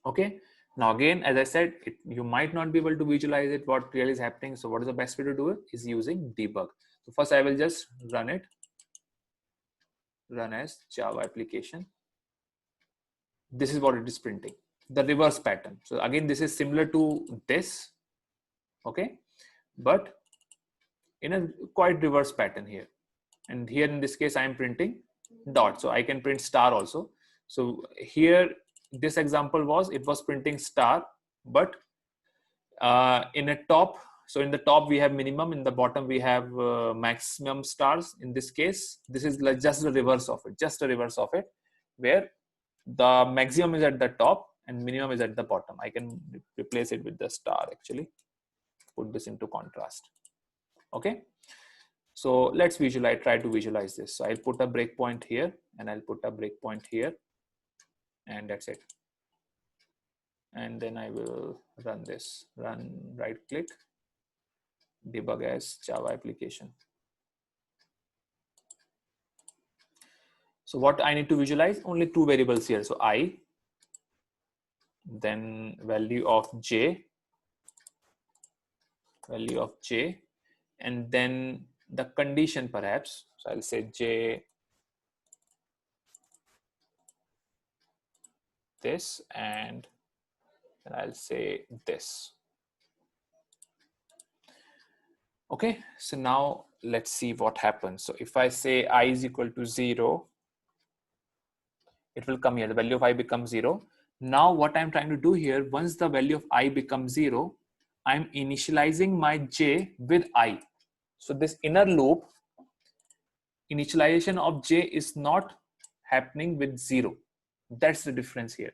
Okay. Now again, as I said, you might not be able to visualize it, what really is happening. So what is the best way to do it is using debug. So first I will just run it, run as Java application. This is what it is printing, the reverse pattern. So again, this is similar to this, okay, but in a quite reverse pattern here. And here in this case, I am printing dot. So I can print star also. So here, this example was, it was printing star, but in a top, so in the top we have minimum, in the bottom we have maximum stars. In this case, this is like just the reverse of it, just a reverse of it, where the maximum is at the top and minimum is at the bottom. I can replace it with the star actually, put this into contrast. Okay. So let's visualize, try to visualize this. So I'll put a breakpoint here and I'll put a breakpoint here, and that's it. And then I will run this, run, right click, debug as Java application. So what I need to visualize, only two variables here. So I, then value of j, and then the condition perhaps. So I'll say j this, and then I'll say this. Okay, so now let's see what happens. So if I say I is equal to 0, it will come here, the value of I becomes 0. Now what I'm trying to do here, once the value of I becomes 0, I'm initializing my j with I. So this inner loop, initialization of j is not happening with 0. That's the difference here.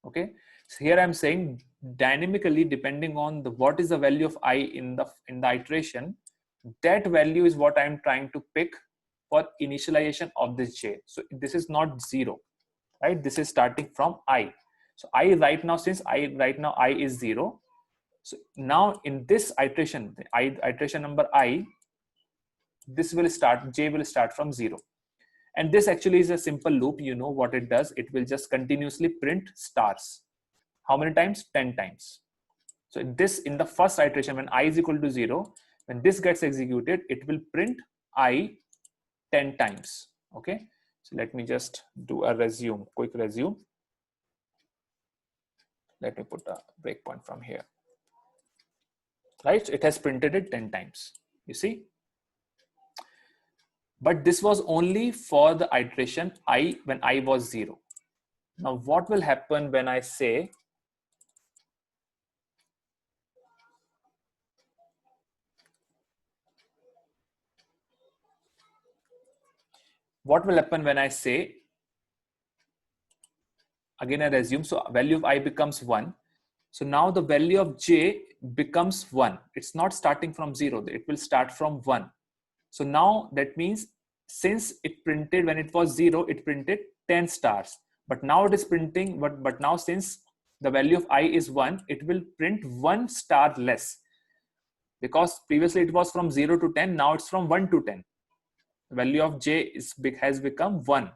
Okay, so here I'm saying dynamically, depending on what is the value of I in the iteration, that value is what I'm trying to pick for initialization of this j. So this is not 0, right? This is starting from I. So I right now, since I is 0. So now in this iteration, iteration number I, this will start, j will start from 0. And this actually is a simple loop. You know what it does. It will just continuously print stars. How many times? 10 times. So this, in the first iteration, when I is equal to 0, when this gets executed, it will print I 10 times. Okay. So let me just do a resume, quick resume. Let me put a breakpoint from here. Right. So it has printed it 10 times. You see? But this was only for the iteration I, when I was 0. Now what will happen when I say again I resume? So value of I becomes 1. So now the value of j becomes 1. It's not starting from 0. It will start from 1. So now that means, since it printed when it was 0, it printed 10 stars. But now it is printing, but now since the value of I is 1, it will print 1 star less. Because previously it was from 0 to 10, now it's from 1 to 10. The value of j has become 1.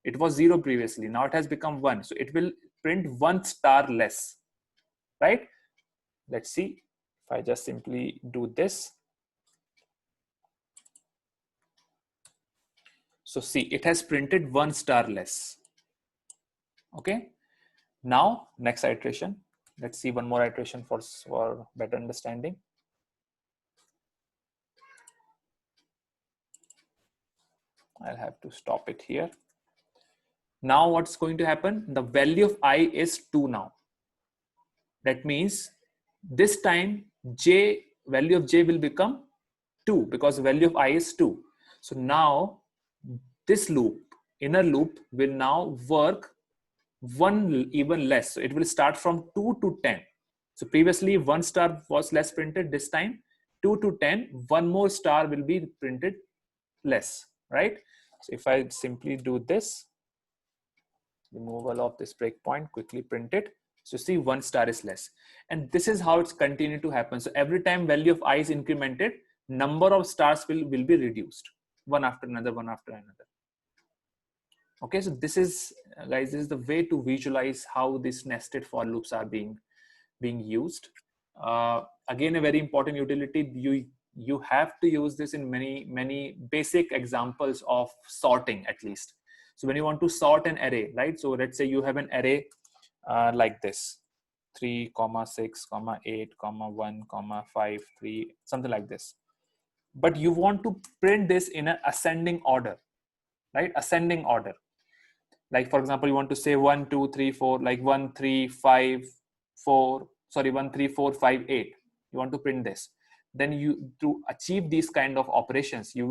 It was 0 previously, now it has become 1. So it will print 1 star less, right? Let's see if I just simply do this. So see, it has printed 1 star less. Okay. Now next iteration. Let's see one more iteration for better understanding. I'll have to stop it here. Now what's going to happen? The value of I is 2 now. That means this time value of j will become 2, because the value of I is 2. So now this loop, inner loop, will now work 1 even less. So it will start from 2 to 10. So previously 1 star was less printed. This time 2 to 10, one more star will be printed less, right? So if I simply do this, removal of this breakpoint, quickly print it. So see, 1 star is less. And this is how it's continued to happen. So every time value of I is incremented, number of stars will be reduced, one after another, one after another. Okay, so this is, guys, this is the way to visualize how these nested for loops are being used. Again, a very important utility. You have to use this in many basic examples of sorting, at least. So when you want to sort an array, right? So let's say you have an array like this: 3, 6, 8, 1, 5, 3, something like this. But you want to print this in an ascending order, right? Ascending order. Like for example, you want to say 1, 2, 3, 4, like 1, 3, 5, 4. Sorry, 1, 3, 4, 5, 8. You want to print this. Then you, to achieve these kind of operations, you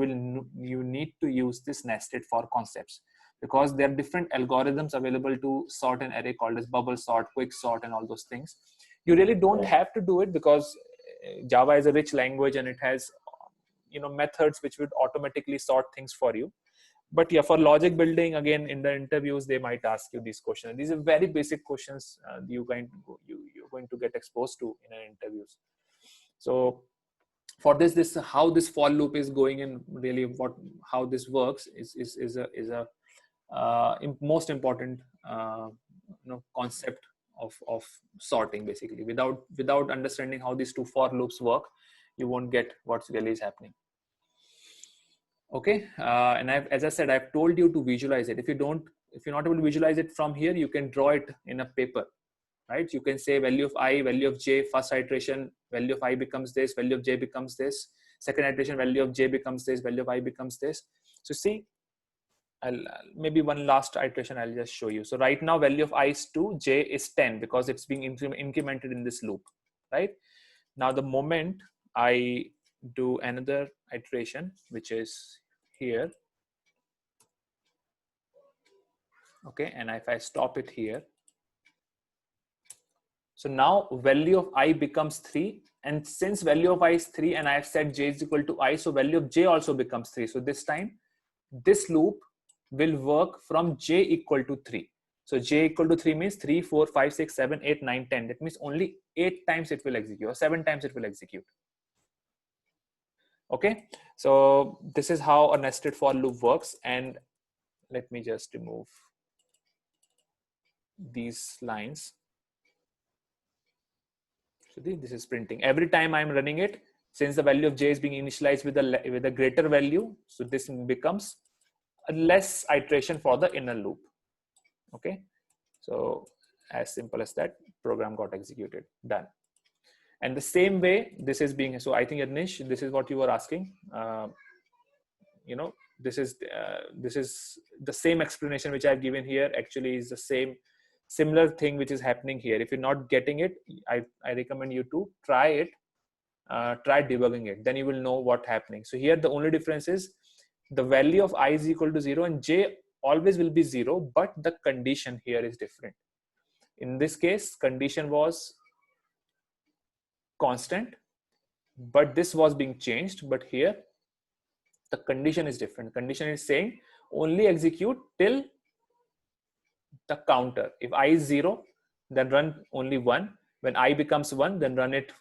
need to use this nested for concepts, because there are different algorithms available to sort an array called as bubble sort, quick sort, and all those things. You really don't have to do it, because Java is a rich language and it has methods which would automatically sort things for you. But yeah, for logic building, again, in the interviews, they might ask you these questions. These are very basic questions you're going to get exposed to in an interviews. So for this how this for loop is going, and really how this works is a most important concept of sorting. Basically, without understanding how these two for loops work, you won't get what's really is happening. Okay, and as I said, I've told you to visualize it. If you're not able to visualize it from here, you can draw it in a paper, right? You can say value of I, value of j, first iteration, value of I becomes this, value of j becomes this, second iteration, value of j becomes this, value of I becomes this. So see, I'll maybe one last iteration I'll just show you. So right now value of I is 2, j is 10, because it's being incremented in this loop, right? Now the moment I do another iteration, which is here, okay, and if I stop it here, so now value of I becomes 3, and since value of I is 3 and I have set j is equal to I, so value of j also becomes 3. So this time this loop will work from j equal to 3. So j equal to 3 means 3, 4, 5, 6, 7, 8, 9, 10. That means only 8 times it will execute, or 7 times it will execute. Okay, so this is how a nested for loop works. And let me just remove these lines. So this is printing. Every time I'm running it, since the value of j is being initialized with a greater value, so this becomes a less iteration for the inner loop. Okay, so as simple as that, program got executed, done. And the same way this is being, so I think Anish, this is what you were asking. This is the same explanation which I've given here. Actually is the similar thing which is happening here. If you're not getting it, I recommend you to try it, try debugging it, then you will know what's happening. So here the only difference is the value of I is equal to 0 and j always will be 0, but the condition here is different. In this case, condition was constant, but this was being changed. But here the condition is different. Condition is saying only execute till the counter. If I is 0, then run only 1. When I becomes 1, then run it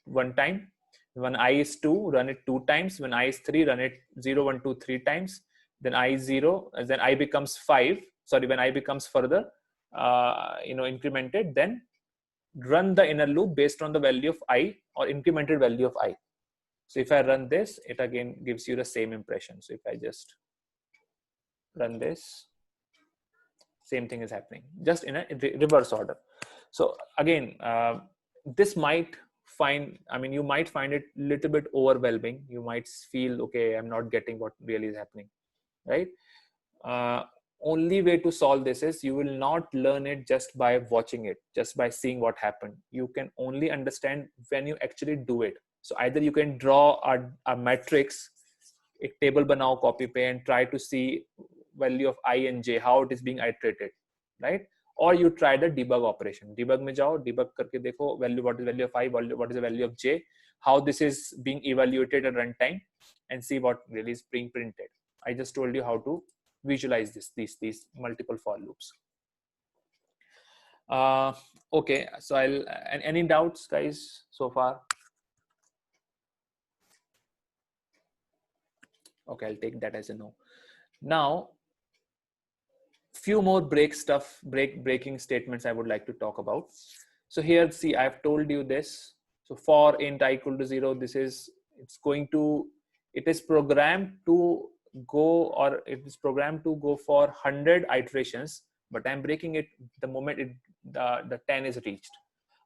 1 time. When I is 2, run it 2 times. When I is 3, run it 0, 1, 2, 3 times. Then I is 0, then I becomes 5. Sorry, when I becomes further incremented, then run the inner loop based on the value of I, or incremented value of I. So if I run this, it again gives you the same impression. So if I just run this, same thing is happening, just in a reverse order. So again, this might you might find it a little bit overwhelming. You might feel, okay, I'm not getting what really is happening, right? Only way to solve this is you will not learn it just by watching it, just by seeing what happened. You can only understand when you actually do it. So either you can draw a matrix, a table banao, copy paste, and try to see value of I and j, how it is being iterated, right? or you try the debug operation. Debug में जाओ, debug करके देखो value, what is value of I, what is the value of j, how this is being evaluated at runtime, and see what really is being printed. I just told you how to visualize these multiple for loops. Okay, so any doubts, guys, so far? Okay, I'll take that as a no. Now, few more breaking statements I would like to talk about. So here, see, I've told you this. So for int I equal to 0, it is programmed to go, or it is programmed to go for 100 iterations, but I'm breaking it the moment the 10 is reached.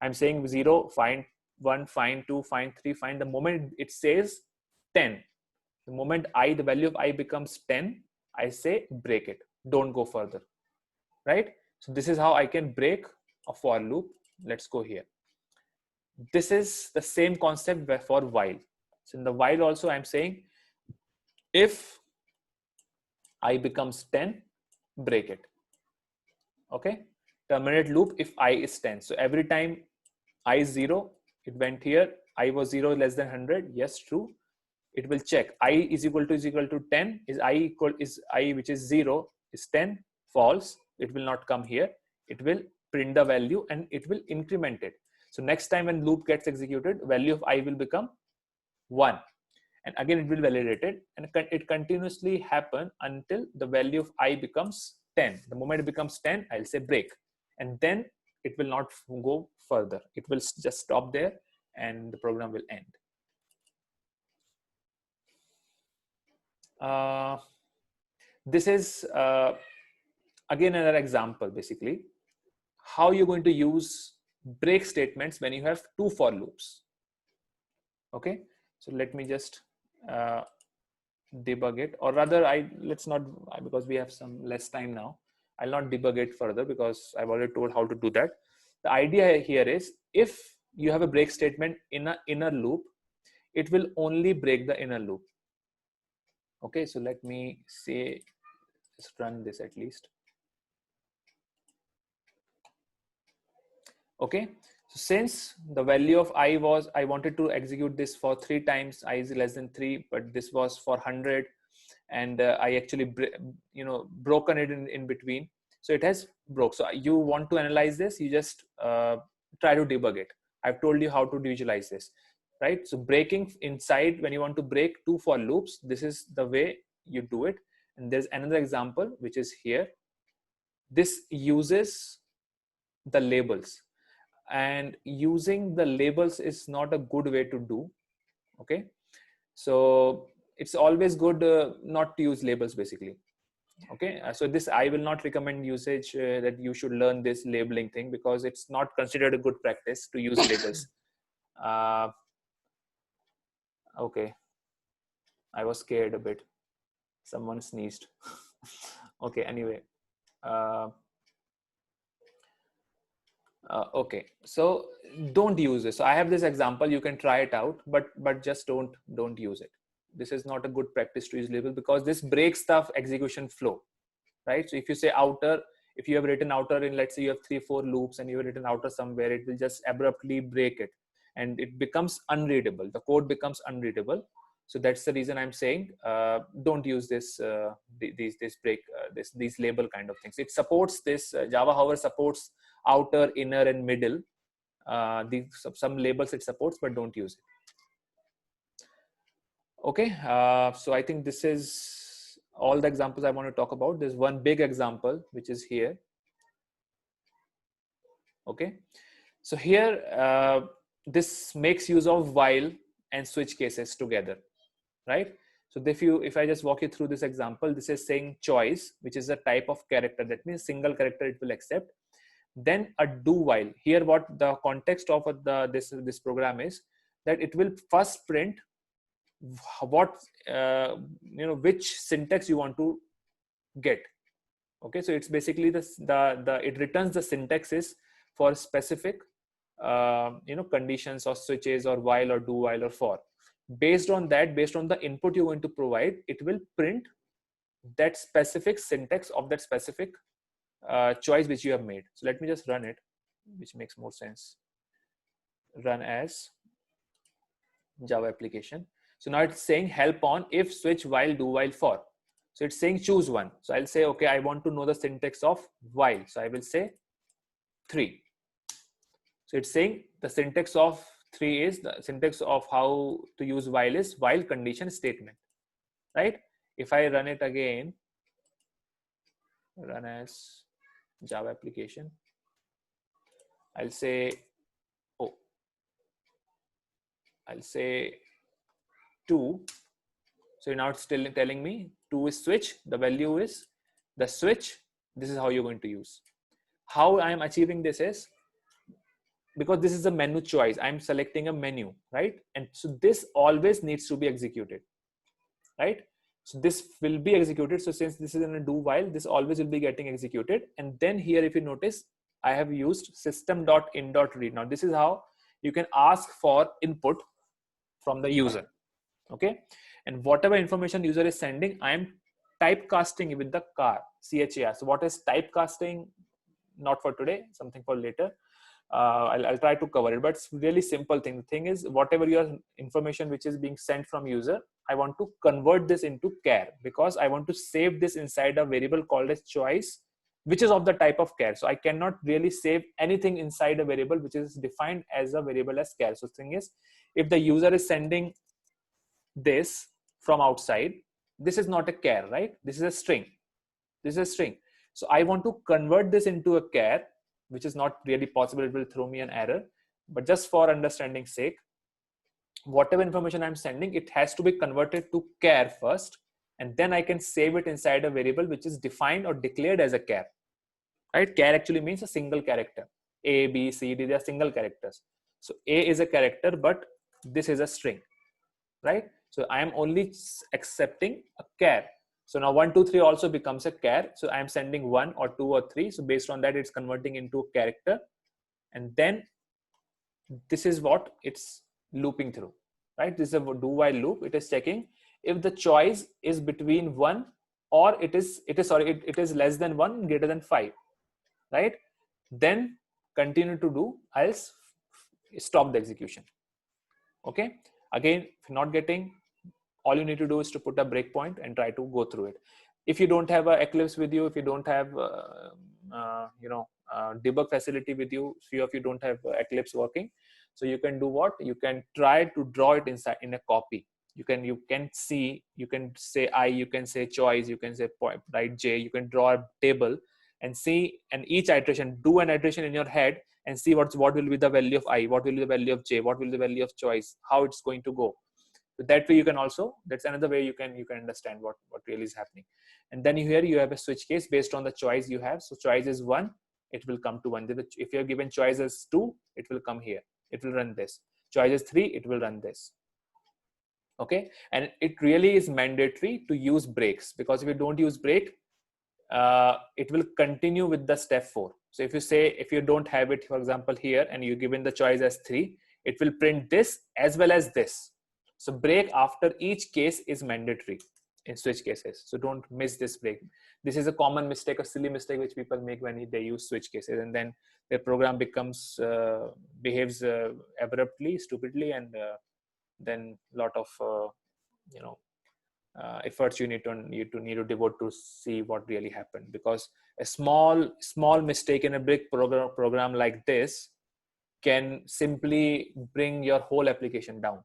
I'm saying 0, find 1, find 2, find 3, find. The moment it says 10, the moment the value of I becomes 10, I say break it. Don't go further, right? So this is how I can break a for loop. Let's go here. This is the same concept for while. So in the while also, I'm saying if I becomes 10, break it. Okay. Terminate loop if I is 10. So every time I is 0, it went here. I was 0 less than 100. Yes, true. It will check I is equal to 10. Is I which is 0 is 10. False. It will not come here. It will print the value and it will increment it. So next time when loop gets executed, value of I will become 1. And again it will validate it, and it continuously happen until the value of I becomes 10. The moment it becomes 10, I'll say break, and then it will not go further. It will just stop there and the program will end. This is again another example, basically how you're going to use break statements when you have two for loops. Okay, so let me just debug it, or rather let's not, because we have some less time now. I'll not debug it further because I've already told how to do that. The idea here is, if you have a break statement in an inner loop, it will only break the inner loop. Okay, so let me say, let's run this at least. Okay, so since the value of I wanted to execute this for 3 times, I is less than 3, but this was for 100, and I actually broken it in between, so it has broke. So you want to analyze this, you just try to debug it. I've told you how to visualize this, right? So breaking inside, when you want to break two for loops, this is the way you do it. And there's another example which is here. This uses the labels, and using the labels is not a good way to do. Okay, so it's always good not to use labels, basically. Okay, so this I will not recommend usage, that you should learn this labeling thing, because it's not considered a good practice to use labels. Okay, I was scared a bit, someone sneezed. Okay, anyway, okay, so don't use this. So I have this example, you can try it out, but just don't use it. This is not a good practice to use label, because this breaks the execution flow, right? So if you say outer, if you have written outer in, let's say you have 3-4 loops and you have written outer somewhere, it will just abruptly break it and it becomes unreadable. The code becomes unreadable. So that's the reason I'm saying don't use this these label kind of things. It supports this. Java, however, supports outer, inner, and middle. Some labels it supports, but don't use it. Okay, so I think this is all the examples I want to talk about. There's one big example which is here. Okay, so here this makes use of while and switch cases together, right? So if I just walk you through this example, this is saying choice, which is a type of character. That means single character it will accept. Then a do while. Here, what the context of this program is, that it will first print what which syntax you want to get. Okay, so it's basically it returns the syntaxes for specific conditions or switches or while or do while or for. Based on that, based on the input you're going to provide, it will print that specific syntax of that specific choice which you have made. So let me just run it, which makes more sense. Run as Java application. So now it's saying help on if, switch, while, do, while, for. So it's saying choose one. So I'll say, okay, I want to know the syntax of while. So I will say 3. So it's saying the syntax of 3 is the syntax of how to use while is while condition statement, right? If I run it again, run as Java application, I'll say, oh, I'll say 2. So now it's still telling me 2 is switch. The value is the switch. This is how you're going to use. How I am achieving this is because this is a menu choice. I'm selecting a menu, right? And so this always needs to be executed, right? So this will be executed. So since this is in a do while, this always will be getting executed. And then here, if you notice, I have used system.in.read. Now this is how you can ask for input from the user. Okay, and whatever information user is sending, I am typecasting with the char. So what is typecasting? Not for today, something for later. I'll try to cover it, but it's really simple thing. The thing is, whatever your information which is being sent from user, I want to convert this into char because I want to save this inside a variable called as choice, which is of the type of char. So I cannot really save anything inside a variable which is defined as a variable as char. So the thing is, if the user is sending this from outside, this is not a char, right? This is a string. This is a string. So I want to convert this into a char, which is not really possible. It will throw me an error, but just for understanding sake, whatever information I'm sending, it has to be converted to char first, and then I can save it inside a variable which is defined or declared as a char, right? Char actually means a single character. A, B, C, D, they are single characters. So A is a character, but this is a string, right? So I am only accepting a char. So now 1, 2, 3 also becomes a char. So I am sending 1 or 2 or 3. So based on that, it's converting into a character. And then this is what it's looping through, right? This is a do while loop. It is checking if the choice is between 1 or it is less than 1, greater than 5, right? Then continue to do, else stop the execution. Okay. Again, if you're not getting, all you need to do is to put a breakpoint and try to go through it. If you don't have a Eclipse with you, if you don't have debug facility with you, few of you don't have Eclipse working, so you can do what? You can try to draw it inside in a copy. You can see, you can say I, you can say choice, you can say point, right, J. You can draw a table and see, and each iteration, do an iteration in your head and see what will be the value of I, what will be the value of J, what will be the value of choice, how it's going to go. So that way you can also, that's another way you can understand what really is happening. And then here you have a switch case based on the choice you have. So choice is 1, it will come to 1. If you're given choice as 2, it will come here. It will run this. Choice is 3, it will run this. Okay, and it really is mandatory to use breaks, because if you don't use break, it will continue with the step 4. So if you don't have it, for example, here, and you're given the choice as 3, it will print this as well as this. So break after each case is mandatory in switch cases. So don't miss this break. This is a common mistake, a silly mistake which people make when they use switch cases, and then their program behaves abruptly, stupidly, and then a lot of efforts you need to devote to see what really happened. Because a small mistake in a big program like this can simply bring your whole application down.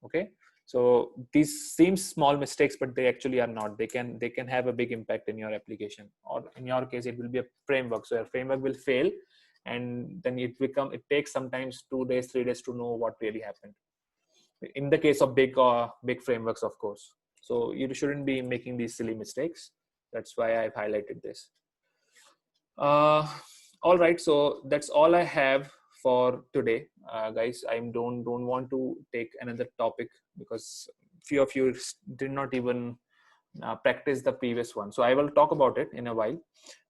Okay, so these seem small mistakes, but they actually are not. They can have a big impact in your application, or in your case it will be a framework. So your framework will fail, and then it takes sometimes 2 days, 3 days to know what really happened, in the case of big frameworks, of course. So you shouldn't be making these silly mistakes. That's why I've highlighted this. All right, so that's all I have for today, guys. I don't want to take another topic, because few of you did not even practice the previous one. So I will talk about it in a while.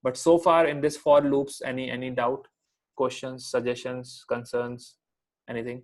But so far in this for loops, any doubt, questions, suggestions, concerns, anything?